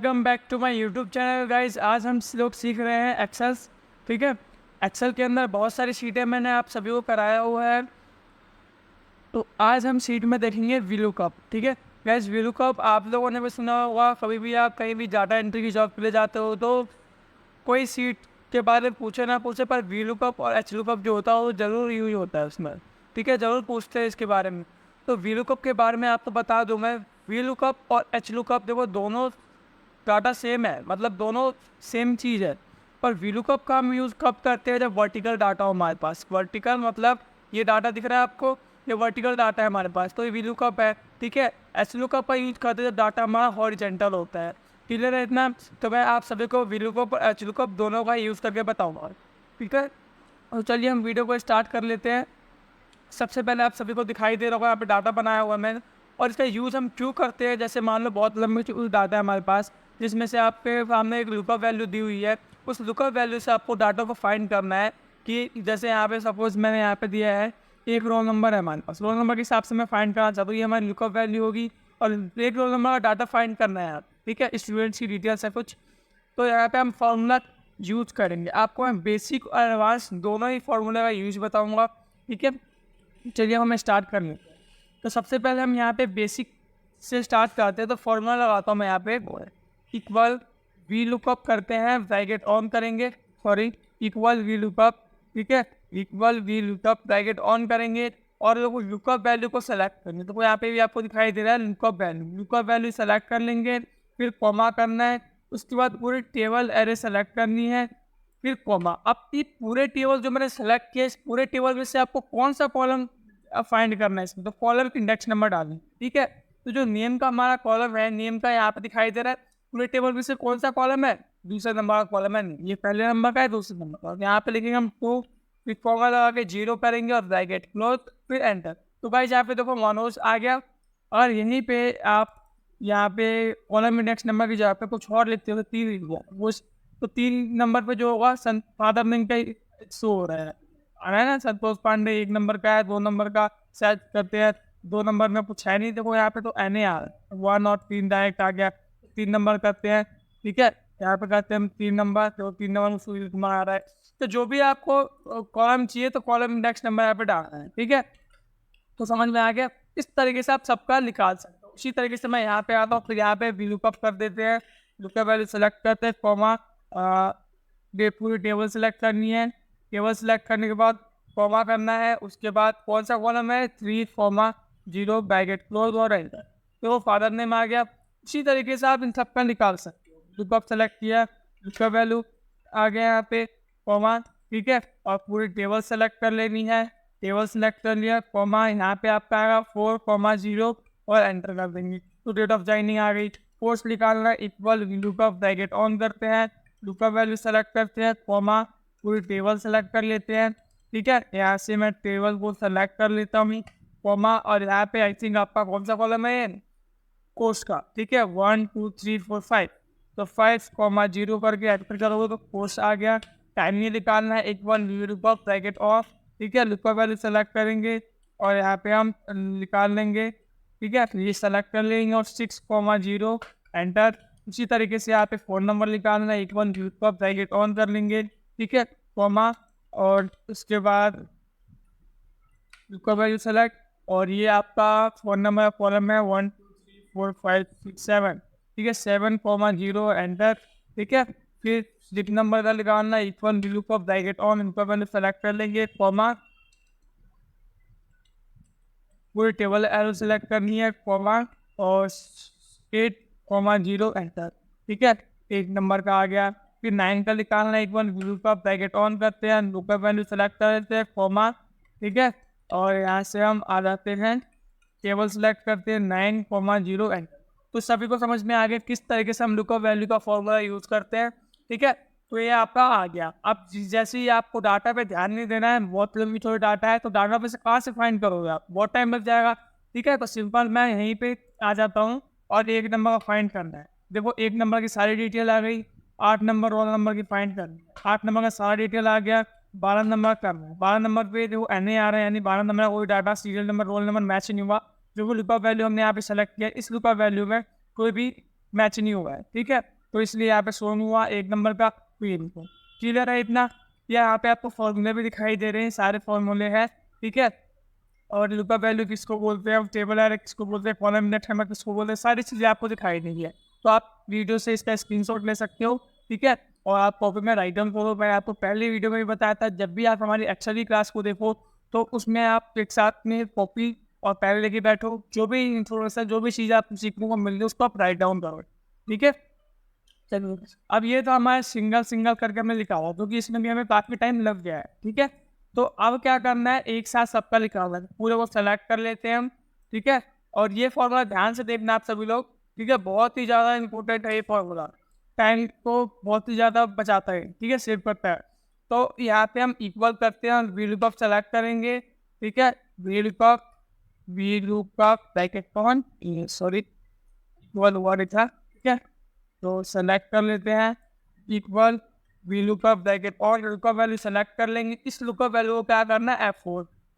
Welcome back to my YouTube channel guys. आज हम लोग सीख रहे हैं एक्सेल। ठीक है, एक्सेल के अंदर बहुत सारी शीटें मैंने आप सभी को कराया हुआ है। तो आज हम शीट में देखेंगे वीलुकअप। ठीक है गाइस, वीलुकअप आप लोगों ने भी सुना होगा। कभी भी आप कहीं भी डाटा एंट्री की जॉब के लिए जाते हो तो कोई सीट के बारे में पूछे ना पूछे, पर वीलुकअप और एचलुकअप जो होता है वो ज़रूर यूज होता है उसमें। ठीक है, ज़रूर पूछते हैं इसके बारे में। तो वीलुकअप के बारे में आपको बता दूं मैं। वीलुकअप और एचलुकअप देखो, दोनों डाटा सेम है, मतलब दोनों सेम चीज़ है। पर वीलुकअप का हम यूज़ कब करते हैं? जब वर्टिकल डाटा हो हमारे पास। वर्टिकल मतलब ये डाटा दिख रहा है आपको, ये वर्टिकल डाटा है हमारे पास, तो ये वीलुकअप है। ठीक है, एचलुकअप का यूज़ करते हैं जब डाटा हमारा हॉरिजॉन्टल होता है। क्लियर है इतना? तो मैं आप सभी को वीलुकअप और एचलुकअप दोनों का यूज़ करके बताऊँगा। ठीक है, और चलिए हम वीडियो को स्टार्ट कर लेते हैं। सबसे पहले आप सभी को दिखाई दे रहा होगा यहाँ पे डाटा बनाया हुआ है मैंने, और इसका यूज़ हम क्यों करते हैं। जैसे मान लो बहुत लंबी डाटा है हमारे पास, जिसमें से आपके सामने एक लुकअप वैल्यू दी हुई है। उस लुकअप वैल्यू से आपको डाटा को फाइंड करना है कि जैसे यहाँ पे सपोज मैंने यहाँ पे दिया है एक रोल नंबर है हमारे पास। रोल नंबर के हिसाब से मैं फाइंड करना चाहता हूँ, ये हमारी लुकअप वैल्यू होगी, और एक रोल नंबर का डाटा फाइंड करना है आप। ठीक है, स्टूडेंट्स की डिटेल्स है कुछ। तो यहाँ पे हम फार्मूला यूज करेंगे। आपको मैं बेसिक और एडवांस दोनों ही फार्मूला का यूज बताऊँगा। ठीक है, चलिए हमें स्टार्ट कर लेते हैं। तो सबसे पहले हम यहाँ पे बेसिक से स्टार्ट करते हैं। तो फॉर्मूला लगाता हूँ मैं यहाँ पे, इक्वल वी लुकअप करते हैं, ब्रैकेट ऑन करेंगे, सॉरी इक्वल वी लुकअप। ठीक है, equal V lookup bracket on करेंगे, और लुकअप वैल्यू को सेलेक्ट करेंगे। तो यहाँ पे भी आपको दिखाई दे रहा है लुकअप वैल्यू सेलेक्ट कर लेंगे, फिर कॉमा करना है। उसके बाद पूरी टेबल एरे सेलेक्ट करनी है, फिर कॉमा। अब ये पूरे टेबल जो मैंने सेलेक्ट किया, इस पूरे टेबल में से आपको कौन सा कॉलम फाइंड करना है इसमें, तो कॉलम इंडेक्स नंबर डालें। ठीक है, तो जो नेम का हमारा कॉलम है, नेम का यहाँ पे दिखाई दे रहा है। पूरे टेबल में से कौन सा कॉलम है? दूसरे नंबर का कॉलम है। ये पहले नंबर का है, दूसरे नंबर का। यहाँ पे लिखेंगे हम 2, फिर कॉमा लगा के 0 करेंगे और ब्रैकेट क्लोज, फिर एंटर। तो भाई यहाँ पे देखो मनोज आ गया, और यहीं पे आप यहाँ पे कॉलम इंडेक्स नंबर की जगह पे कुछ और लिखते हो, 3 लिख दो वो। तो 3 नंबर पे जो होगा फादर नेम का शो हो रहा है ना। संतोष पांडे 1 नंबर का है, 2 नंबर का शायद करते हैं, 2 नंबर में कुछ है नहीं। देखो यहाँ पे तो एन ए आ रहा है, 1 और 3 डायरेक्ट आ गया। 3 नंबर करते हैं। ठीक है, यहाँ पे करते हैं हम 3 नंबर, तो 3 नंबर में सुनील कुमार आ रहा है। तो जो भी आपको कॉलम चाहिए तो कॉलम इंडेक्स नंबर यहाँ पे डालना है। ठीक है, तो समझ में आ गया। इस तरीके से आप सबका निकाल सकते हो। उसी तरीके से मैं यहाँ पे आता हूँ, फिर यहाँ पे वीलुकअप कर देते हैं, लुकअप वैल्यू सेलेक्ट करते हैं, कॉमा पूरी टेबल सेलेक्ट करनी है। टेबल सेलेक्ट करने के बाद कॉमा करना है। उसके बाद कौन सा कॉलम है? 3, 0 क्लोज और एंटर। तो वो फादर नेम आ गया। इसी तरीके से आप इन सबका निकाल सकते हो। लुकअप सेलेक्ट किया, लुकअप वैल्यू आ गया यहाँ पे, कॉमा। ठीक है, और पूरी टेबल सेलेक्ट कर लेनी है। टेबल सेलेक्ट कर लिया, कॉमा, यहाँ पे आपका आएगा 4, 0 और एंटर कर देंगे। तो डेट ऑफ ज्वाइनिंग आ गई। कोर्स निकालना है, इक्वल लुकअप ब्रैकेट ऑन करते हैं, लुकअप वैल्यू सेलेक्ट करते हैं, कॉमा, पूरी टेबल सेलेक्ट कर लेते हैं। ठीक है, यहाँ से मैं टेबल को सेलेक्ट कर लेता हूँ, कॉमा, और यहाँ पे आई थिंक आपका कौन सा कॉलम है? कोर्स का। ठीक है, 1, 2, 3, 4, 5। तो 5, 0 करके एंटर करोगे तो कोर्स आ गया। टाइम नहीं निकालना है, इक्वल लुकअप ब्रैकेट ऑफ। ठीक है, लुकअप वैल्यू सेलेक्ट करेंगे, और यहाँ पे हम निकाल लेंगे। ठीक है, ये सेलेक्ट कर लेंगे, और 6, 0 एंटर। उसी तरीके से यहाँ पे फ़ोन नंबर निकालना है, इक्वल लुकअप ब्रैकेट ऑन कर लेंगे। ठीक है, कॉमा, और उसके बाद लुकअप वैल्यू सेलेक्ट, और ये आपका फ़ोन नंबर कॉलम है 1, 2, 3, 4, 5, 6, 7। ठीक है, 7, 0 एंटर। ठीक है, फिर स्लिप नंबर का निकालना है, equal lookup bracket on, lookup value select कर लेंगे, कॉमा, पूरी टेबल एरो सेलेक्ट करनी है, कॉमा, और 8, 0 एंटर। ठीक है, 1 नंबर का आ गया। फिर 9 का निकालना है, इक्वल लुकअप ब्रैकेट ऑन करते हैं, लुकअप वैल्यू सेलेक्ट कर लेते हैं, कॉमा। ठीक है, और यहाँ से हम आ जाते हैं, टेबल सेलेक्ट करते हैं, 9, 0 एंटर। तो सभी को समझ में आ गया किस तरीके से हम लुकअप वैल्यू का फॉर्मूला यूज़ करते हैं। ठीक है, तो ये आपका आ गया। अब जैसे ही आपको डाटा पे ध्यान नहीं देना है, बहुत लंबी छोटी डाटा है, तो डाटा पे से कहाँ से फाइंड करोगे आप? बहुत टाइम लग जाएगा। ठीक है, तो सिंपल मैं यहीं पे आ जाता हूँ, और 1 नंबर का फाइंड करना है। देखो 1 नंबर की सारी डिटेल आ गई। 8 नंबर रोल नंबर की फाइंड करनी है। 8 नंबर का सारा डिटेल आ गया। 12 नंबर करना है। 12 नंबर पे देखो एन ए आ रहा है, यानी 12 नंबर का कोई data, serial number, roll number match नहीं हुआ। जो भी लुकअप वैल्यू हमने यहाँ पे सेलेक्ट किया, इस लुकअप वैल्यू में कोई भी मैच नहीं हुआ है, ठीक है। तो इसलिए यहाँ पे शो हुआ 1 नंबर का पी इनपुट। क्लियर है इतना। यहाँ पे आपको फॉर्मूले भी दिखाई दे रहे हैं, सारे फॉर्मूले हैं, ठीक है। और लुकअप वैल्यू किसको बोलते हैं, टेबल एरर किसको बोलते हैं, कॉलम इंडेक्स हैमर किसको बोलते हैं, सारी चीज़ें आपको दिखाई देंगी। तो आप वीडियो से इसका स्क्रीनशॉट ले सकते हो, ठीक है। और आप कॉपी में राइट डाउन करो। मैं आपको पहले वीडियो में भी बताया था, जब भी आप हमारी एक्सेल की क्लास को देखो तो उसमें आप एक साथ में कॉपी और पेन लेके बैठो, जो भी इंफॉर्मेशन, जो भी चीज़ आपको सीखने को मिल रही है उसको आप राइट डाउन करो, ठीक है। चलिए, अब ये तो हमारे सिंगल करके हमने लिखा हुआ, क्योंकि इसमें भी हमें काफ़ी टाइम लग गया है, ठीक है। तो अब क्या करना है, एक साथ सबका लिखा हुआ है, पूरे को सेलेक्ट कर लेते हैं हम, ठीक है। और ये फॉर्मूला ध्यान से देखना आप सभी लोग, ठीक है, बहुत ही ज़्यादा इंपॉर्टेंट है ये फॉर्मूला, टाइम को बहुत ही ज़्यादा बचाता है, ठीक है, सेव करता है। तो यहाँ पे हम इक्वल करते हैं, VLOOKUP सेलेक्ट करेंगे, ठीक है। VLOOKUP ब्रैकेट कौन, सॉरी इक्वल हुआ नहीं था, ठीक है। तो सेलेक्ट कर लेते हैं इक्वल VLOOKUP ब्रैकेट और लुकअप वैल्यू सेलेक्ट कर लेंगे। इस लुकअप वैल्यू को क्या करना है,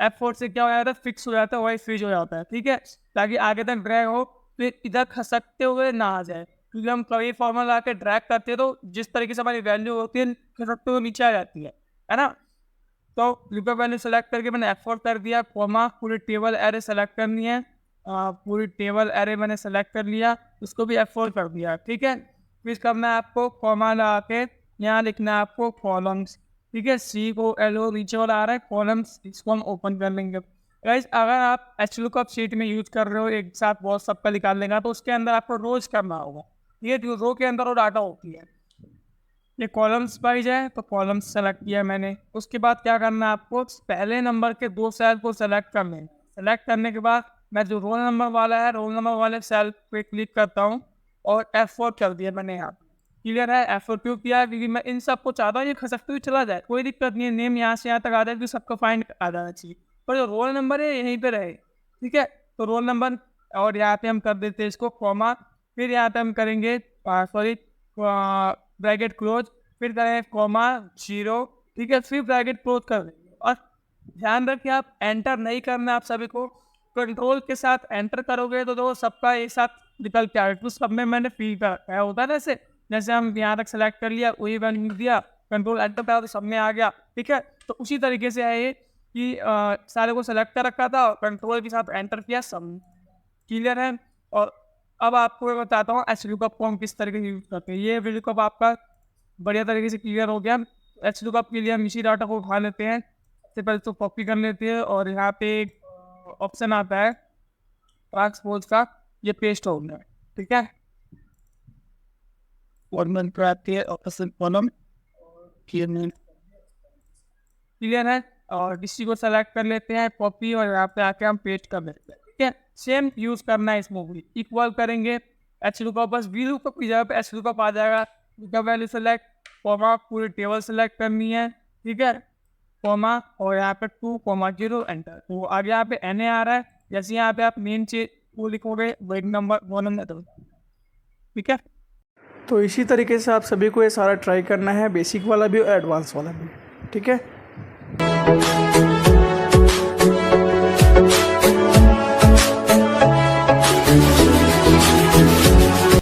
F4 से क्या हो जाता है, फिक्स हो जाता है, वही फ्रीज हो जाता है, ठीक है, ताकि आगे तक ड्रैग हो तो इधर खसकते हुए ना आ जाए। क्योंकि हम कभी फॉर्मूला आके ड्रैग करते हैं तो जिस तरीके से हमारी वैल्यू होती है खसकते हुए नीचे आ जाती है ना। तो लुकअप वैल्यू सेलेक्ट करके मैंने F4 कर दिया, कॉमा पूरी टेबल एरे सेलेक्ट करनी है, पूरी टेबल एरे मैंने सेलेक्ट कर लिया, उसको भी F4 कर दिया, ठीक है। फिर करना है आपको कॉमा लगा के यहाँ लिखना है आपको कॉलम्स, ठीक है। COLO नीचे वाला आ रहा है कॉलम्स, इसको हम ओपन कर लेंगे। गाइस अगर आप HLOOKUP शीट में यूज कर रहे हो एक साथ बहुत सबका निकाल लेगा तो उसके अंदर आपको रोज करना होगा, ये रो के अंदर वो डाटा होती है। ये कॉलम्स वाइज है तो कॉलम्स सेलेक्ट किया मैंने। उसके बाद क्या करना है आपको, पहले नंबर के 2 सेल को सेलेक्ट कर लें। सेलेक्ट करने के बाद मैं जो रोल नंबर वाला है, रोल नंबर वाले सेल पे क्लिक करता हूँ और F4 कर दिया मैंने यहाँ। क्लियर है, F4 क्यों किया है, क्योंकि मैं इन सबको चाहता हूँ ये खसकते हुए चला जाए, कोई दिक्कत नहीं है, नेम यहाँ से यहाँ तक आ जाए तो सबको फाइंड आ जाना चाहिए, पर जो रोल नंबर है यहीं पे रहे, ठीक है। तो रोल नंबर और यहाँ पे हम कर देते हैं इसको कॉमा, फिर यहाँ पे हम करेंगे सॉरी ब्रैकेट क्लोज, फिर करें कॉमा 0, ठीक है, फिर ब्रैकेट क्लोज कर देंगे। और ध्यान रखिए आप एंटर नहीं करना, आप सभी को कंट्रोल के साथ एंटर करोगे तो सबका एक साथ निकल के आएगा। तो सब में मैंने फी का क्या होता है ना, जैसे हम यहाँ तक सेलेक्ट कर लिया, वही वैल्यू दिया, कंट्रोल एंटर करा तो सब में आ गया, ठीक है। तो उसी तरीके से है ये कि सारे को सेलेक्ट कर रखा था और कंट्रोल के साथ एंटर किया, सब क्लियर है। और अब आपको मैं बताता हूँ HLOOKUP को हम किस तरीके से यूज करते हैं। ये VLOOKUP आपका बढ़िया तरीके से क्लियर हो गया। HLOOKUP के लिए हम इसी डाटा को उठा लेते हैं, सबसे पहले तो कॉपी कर लेते हैं और यहाँ पे एक ऑप्शन आता है ट्रांसपोज का, ये पेस्ट हो गया, ठीक है। फॉर्मल पर आती है ऑप्शन कॉलम, क्लियर है। और इसी को सेलेक्ट कर लेते हैं कॉपी और यहाँ पे आके हम पेस्ट कर लेते हैं, ठीक है। सेम यूज करना है इसमें भी, इक्वल करेंगे HLOOKUP, बस VLOOKUP की जगह पे HLOOKUP आ जाएगा। लुकअप वैल्यू सेलेक्ट, कॉमा पूरी टेबल सेलेक्ट करनी है, ठीक है, कॉमा और यहाँ पे 2,0 एंटर। तो आगे यहाँ पे NA आ रहा है, जैसे यहाँ पे आप मेन चीज वो लिखोगे वेट नंबर 1 नंबर, ठीक है। तो इसी तरीके से आप सभी को ये सारा ट्राई करना है, बेसिक वाला भी और एडवांस वाला भी, ठीक है।